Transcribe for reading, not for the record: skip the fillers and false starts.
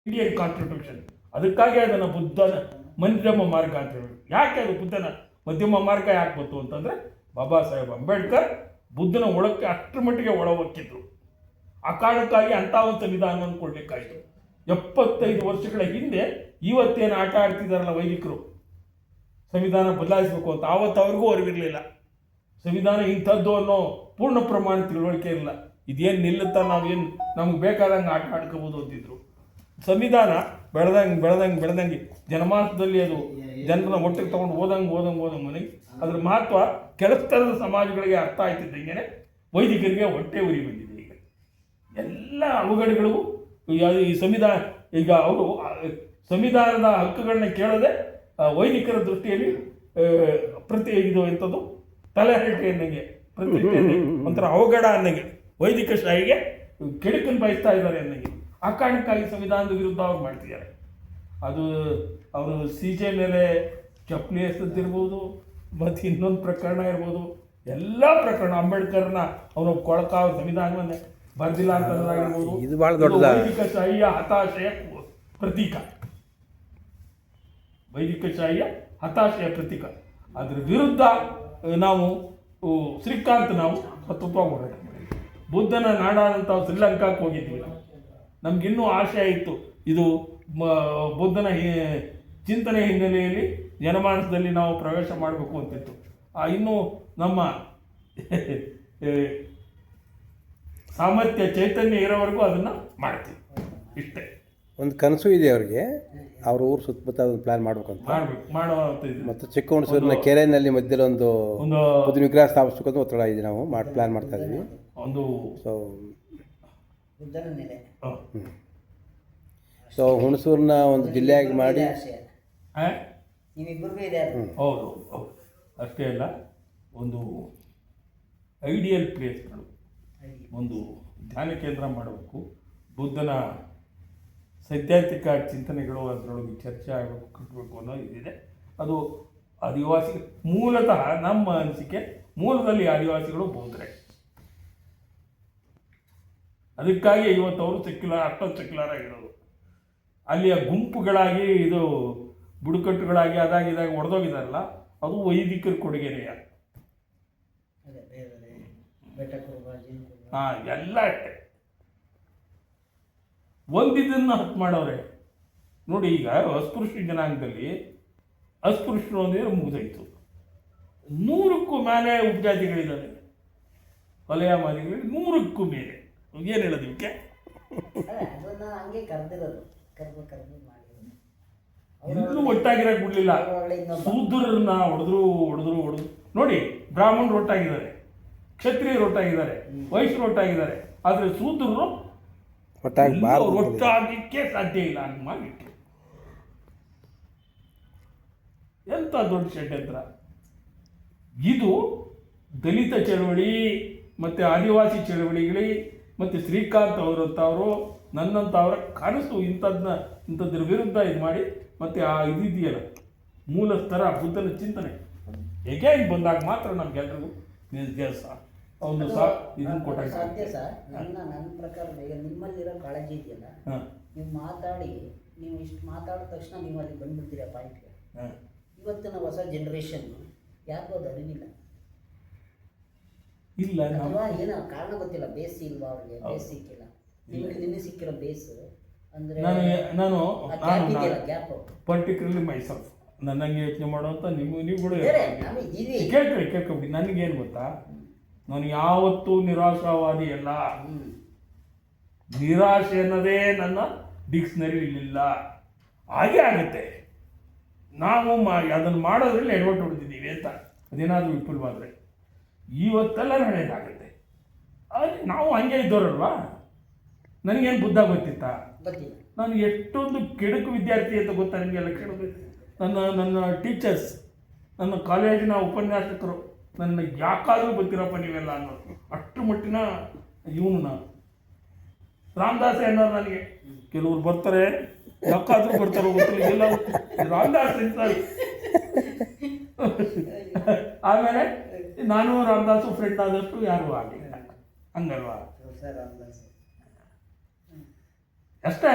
Indian constitution. ಅದಕ್ಕಾಗಿ ಅದನ್ನು ಬುದ್ಧನ ಮಧ್ಯಮ ಮಾರ್ಗ ಅಂತ ಹೇಳಿ. ಯಾಕೆ ಅದು ಬುದ್ಧನ ಮಧ್ಯಮ ಮಾರ್ಗ ಯಾಕೆ ಬಂತು ಅಂತಂದರೆ, ಬಾಬಾ ಸಾಹೇಬ್ ಅಂಬೇಡ್ಕರ್ ಬುದ್ಧನ ಒಳಕ್ಕೆ ಅಷ್ಟರ ಮಟ್ಟಿಗೆ ಒಳ ಹೊಕ್ಕಿದ್ರು. ಆ ಕಾರಣಕ್ಕಾಗಿ ಅಂಥ ಒಂದು ಸಂವಿಧಾನವನ್ನು ಕೊಡಬೇಕಾಯಿತು. 75 ವರ್ಷಗಳ ಹಿಂದೆ ಇವತ್ತೇನು ಆಟ ಆಡ್ತಿದ್ದಾರಲ್ಲ ವೈದಿಕರು, ಸಂವಿಧಾನ ಬದಲಾಯಿಸಬೇಕು ಅಂತ, ಆವತ್ತು ಅವ್ರಿಗೂ ಅರಿವಿರಲಿಲ್ಲ. ಸಂವಿಧಾನ ಇಂಥದ್ದು ಅನ್ನೋ ಪೂರ್ಣ ಪ್ರಮಾಣ ತಿಳುವಳಿಕೆ ಇರಲಿಲ್ಲ. ಇದೇನು ನಿಲ್ಲುತ್ತಾ, ನಾವೇನು ನಮ್ಗೆ ಬೇಕಾದಂಗೆ ಆಟ ಆಡ್ಕೋಬೋದು ಅಂತಿದ್ರು. ಸಂವಿಧಾನ ಬೆಳೆದಂಗೆ ಜನಮಾನಸದಲ್ಲಿ ಅದು ಜನರನ್ನ ಒಟ್ಟಿಗೆ ತೊಗೊಂಡು ಓದಂಗೆ ಮನೆಗೆ ಅದ್ರ ಮಹತ್ವ ಕೆಲಸದ ಸಮಾಜಗಳಿಗೆ ಅರ್ಥ ಆಯ್ತಿದ್ದಂಗೆ ವೈದಿಕರಿಗೆ ಹೊಟ್ಟೆ ಉರಿ ಬಂದಿದೆ. ಈಗ ಎಲ್ಲ ಅವಘಡಗಳಿಗೂ ಈ ಸಂವಿಧಾನ, ಈಗ ಅವರು ಸಂವಿಧಾನದ ಹಕ್ಕುಗಳನ್ನ ಕೇಳದೆ ವೈದಿಕರ ದೃಷ್ಟಿಯಲ್ಲಿ ಇದು ಎಂಥದ್ದು ತಲೆಹರಟೆ ಅನ್ನಂಗೆ, ಒಂಥರ ಅವಘಡ ಅನ್ನಂಗೆ, ವೈದಿಕ ಶಾಹಿಗೆ ಕೆಡುಕನ್ನು ಬಯಸ್ತಾ ಇದ್ದಾರೆ ಅನ್ನಂಗೆ. ಆ ಕಾರಣಕ್ಕಾಗಿ ಸಂವಿಧಾನದ ವಿರುದ್ಧ ಅವ್ರು ಮಾಡ್ತಿದ್ದಾರೆ. ಅದು ಅವರು CJ ಮೇಲೆ ಚಪ್ಪಲಿ ಎಸೆದಿರ್ಬೋದು, ಮತ್ತು ಇನ್ನೊಂದು ಪ್ರಕರಣ ಇರ್ಬೋದು, ಎಲ್ಲ ಪ್ರಕರಣ. ಅಂಬೇಡ್ಕರ್ನ ಅವನು ಕೊಳಕ ಸಂವಿಧಾನವನ್ನೇ ಬರೆದಿಲ್ಲ ಅಂತಂದಾಗಿರ್ಬೋದು. ಇದು ಭಾಳ ದೊಡ್ಡದ ವೈದಿಕ ಶಾಹಿಯ ಹತಾಶೆಯ ಪ್ರತೀಕ, ವೈದಿಕ ಶಾಹಿಯ ಹತಾಶೆಯ ಪ್ರತೀಕ. ಅದ್ರ ವಿರುದ್ಧ ನಾವು ಶ್ರೀಕಾಂತ್ ನಾವು ಸ್ವತಂತ್ರ ಹೋರಾಟ ಮಾಡಿದ್ವಿ. ಬುದ್ಧನ ನಾಡಾದಂಥ ಶ್ರೀಲಂಕಾಕ್ಕೆ ಹೋಗಿದ್ವಿ. ನಮಗಿನ್ನೂ ಆಶಯ ಇತ್ತು, ಇದು ಬುದ್ಧನ ಚಿಂತನೆ ಹಿನ್ನೆಲೆಯಲ್ಲಿ ಜನಮಾನಸದಲ್ಲಿ ನಾವು ಪ್ರವೇಶ ಮಾಡಬೇಕು ಅಂತಿತ್ತು. ಇನ್ನೂ ನಮ್ಮ ಸಾಮರ್ಥ್ಯ ಚೈತನ್ಯ ಇರೋವರೆಗೂ ಅದನ್ನು ಮಾಡ್ತೀವಿ. ಇಷ್ಟೇ ಒಂದು ಕನಸು ಇದೆ ಅವ್ರಿಗೆ, ಅವ್ರ ಊರು ಸುತ್ತಮುತ್ತ ಅದನ್ನು ಪ್ಲ್ಯಾನ್ ಮಾಡ್ಬೇಕಂತ ಮಾಡೋ ಮತ್ತು ಚಿಕ್ಕಮಗಳೂರಿನ ಕೆರೆಯಲ್ಲಿ ಮಧ್ಯದಲ್ಲಿ ಒಂದು ಬುದ್ಧ ವಿಗ್ರಹ ಸ್ಥಾಪಿಸ್ಬೇಕಂತ ಒತ್ತಡ ಇದೆ. ನಾವು ಪ್ಲ್ಯಾನ್ ಮಾಡ್ತಾ ಇದ್ದೀವಿ. ಸೊ ಹುಣಸೂರನ್ನ ಒಂದು ಜಿಲ್ಲೆಯಾಗಿ ಮಾಡಿ, ಹೌದು ಅಷ್ಟೇ ಅಲ್ಲ, ಒಂದು ಐಡಿಯಲ್ ಪ್ಲೇಸ್ಗಳು, ಒಂದು ಧ್ಯಾನ ಕೇಂದ್ರ ಮಾಡಬೇಕು. ಬುದ್ಧನ ಸೈದ್ಧಾಂತಿಕ ಚಿಂತನೆಗಳು ಅದರೊಳಗೆ ಚರ್ಚೆ ಆಗಬೇಕು, ಕಟ್ಟಬೇಕು ಅನ್ನೋ ಇದಿದೆ. ಅದು ಆದಿವಾಸಿ ಮೂಲತಃ ನಮ್ಮ ಅನಿಸಿಕೆ, ಮೂಲದಲ್ಲಿ ಆದಿವಾಸಿಗಳು ಬೌದ್ಧರೇ. ಅದಕ್ಕಾಗಿ ಇವತ್ತು ಅವರು ಸೆಕ್ಯುಲರ್ ಆಗಿರೋದು. ಅಲ್ಲಿಯ ಗುಂಪುಗಳಾಗಿ ಇದು ಬುಡಕಟ್ಟುಗಳಾಗಿ ಅದಾಗಿದಾಗ ಹೊಡೆದೋಗಿದಾರಲ್ಲ, ಅದು ವೈದಿಕರ ಕೊಡುಗೆನೆಯ. ಎಲ್ಲ ಅಷ್ಟೇ ಒಂದಿದ್ದನ್ನು ಹತ್ತು ಮಾಡವ್ರೆ ನೋಡಿ. ಈಗ ಅಸ್ಪೃಶ್ಯ ಜನಾಂಗದಲ್ಲಿ ಅಸ್ಪೃಶ್ಯರು ಅಂದರೆ ಮುಗಿದೋಯ್ತು. 100ಕ್ಕೂ ಮೇಲೆ ಉಪಜಾತಿಗಳಿದ್ದಾವೆ, ವಲಯಮಾದಿಗಳು 100ಕ್ಕೂ ಮೇಲೆ. ಏನು ಹೇಳೋದು ಇದಕ್ಕೆ? ಎಲ್ಲೂ ಒಟ್ಟಾಗಿರಕ್ಕೆ ಬಿಡಲಿಲ್ಲ. ಶೂದ್ರರನ್ನ ಹೊಡೆದ್ರು ನೋಡಿ. ಬ್ರಾಹ್ಮಣರು ಒಟ್ಟಾಗಿದ್ದಾರೆ, ಕ್ಷತ್ರಿಯರು ಒಟ್ಟಾಗಿದ್ದಾರೆ, ವೈಶ್ಯರು ಒಟ್ಟಾಗಿದ್ದಾರೆ. ಆದರೆ ಶೂದ್ರರು ಒಟ್ಟಾಗಲಿಕ್ಕೆ ಸಾಧ್ಯ ಇಲ್ಲ. ಹಂಗೆ ಮಾಡಿಟ್ಟು ಎಂಥ ದೊಡ್ಡ ಷಡ್ಯಂತ್ರ ಇದು. ದಲಿತ ಚಳವಳಿ ಮತ್ತು ಆದಿವಾಸಿ ಚಳವಳಿಗಳಿ ಮತ್ತು ಶ್ರೀಕಾಂತ್ ಅವರಂಥವರು ನನ್ನಂಥವರ ಕನಸು ಇಂಥದ್ರ ವಿರುದ್ಧ ಇದು ಮಾಡಿ, ಮತ್ತು ಆ ಇದೆಯಲ್ಲ ಮೂಲ ಸ್ತರ ಬುದ್ಧನ ಚಿಂತನೆ ಹೇಗೆ ಬಂದಾಗ ಮಾತ್ರ ನಮ್ಗೆಲ್ರಿಗೂ ಕೆಲಸ ಒಂದು ಇದನ್ನು ಕೊಟ್ಟಾಗ ಸಾಧ್ಯ ಸರ್. ನನ್ನ ಪ್ರಕಾರ ಈಗ ನಿಮ್ಮಲ್ಲಿರೋ ಕಾಳಜಿ ಇದೆಯಲ್ಲ, ನೀವು ನೀವು ಇಷ್ಟು ಮಾತಾಡಿದ ತಕ್ಷಣ ನೀವು ಅಲ್ಲಿ ಬಂದ್ಬಿಡ್ತೀರಾ ಪಾಯಿಂಟ್ಗೆ. ಇವತ್ತಿನ ಹೊಸ ಜನ್ರೇಷನ್ ಯಾರಿಗೂ ಅದು ಅರಿವಿಲ್ಲ ಇಲ್ಲ, ಅಥವಾ ಏನೋ ಕಾರಣ ಗೊತ್ತಿಲ್ಲ. ಬೇಸ್ ಇಲ್ವಾ ಅವ್ರಿಗೆ? ಬೇಸ್ ಸಿಕ್ಕಿಲ್ಲ. ನಿಮಗೆ ಸಿಕ್ಕಿರೋ ಬೇಸ್ ಅಂದರೆ ನಾನು ಗ್ಯಾಪ್ ಪರ್ಟಿಕ್ಯುಲರ್ಲಿ ಮೈಸೆಲ್ಫ್ ನನ್ನಂಗೆ ಯೋಚನೆ ಮಾಡುವಂಥ ನೀವು ಕೂಡ ಕೇಳ್ಕೊಬಿಡಿ. ನನಗೇನು ಗೊತ್ತಾ, ನಾನು ಯಾವತ್ತೂ ನಿರಾಶಾವಾದಿ ಅಲ್ಲ. ನಿರಾಶೆ ಅನ್ನೋದೇ ನನ್ನ ಡಿಕ್ಷ್ನರಿ ಇರಲಿಲ್ಲ. ಹಾಗೆ ಆಗುತ್ತೆ. ನಾವು ಅದನ್ನು ಮಾಡೋದ್ರಲ್ಲಿ ಎಡವಟ್ಟು ಹೊಡೆದಿದ್ದೀವಿ ಅಂತ ಅದೇನಾದರೂ ವಿಫಲವಾದರೆ ಇವತ್ತೆಲ್ಲ ನಡೆಯೋದಾಗುತ್ತೆ. ಆದರೆ ನಾವು ಹಂಗೆ ಇದ್ದವರಲ್ವಾ. ನನಗೇನು ಬುದ್ಧ ಗೊತ್ತಿತ್ತಾ? ನಾನು ಎಷ್ಟೊಂದು ಕೆಡುಕು ವಿದ್ಯಾರ್ಥಿ ಅಂತ ಗೊತ್ತಾ ನಿಮಗೆ? ಲಕ್ಷಣ ನನ್ನ ಟೀಚರ್ಸ್, ನನ್ನ ಕಾಲೇಜಿನ ಉಪನ್ಯಾಸಕರು ನನ್ನ ಯಾಕಾದರೂ ಗೊತ್ತಿರಪ್ಪ ನೀವೆಲ್ಲ ಅನ್ನೋದು ಅಷ್ಟು ಮಟ್ಟಿನ ಇವನು ನಾನು. ರಾಮದಾಸ್ ಅನ್ನೋರು ನನಗೆ ಕೆಲವ್ರು ಬರ್ತಾರೆ, ಯಾಕಾದರೂ ಬರ್ತಾರೋ ಗೊತ್ತಿಲ್ಲ, ಎಲ್ಲ ರಾಮದಾಸ್ ಅಂತಾರೆ. ಆಮೇಲೆ ನಾನು ರಾಮದಾಸು ಫ್ರೆಂಡ್ ಆದಷ್ಟು ಯಾರೂ ಆಗಲಿಲ್ಲ, ಹಂಗಲ್ವಾ? ಅಷ್ಟೇ.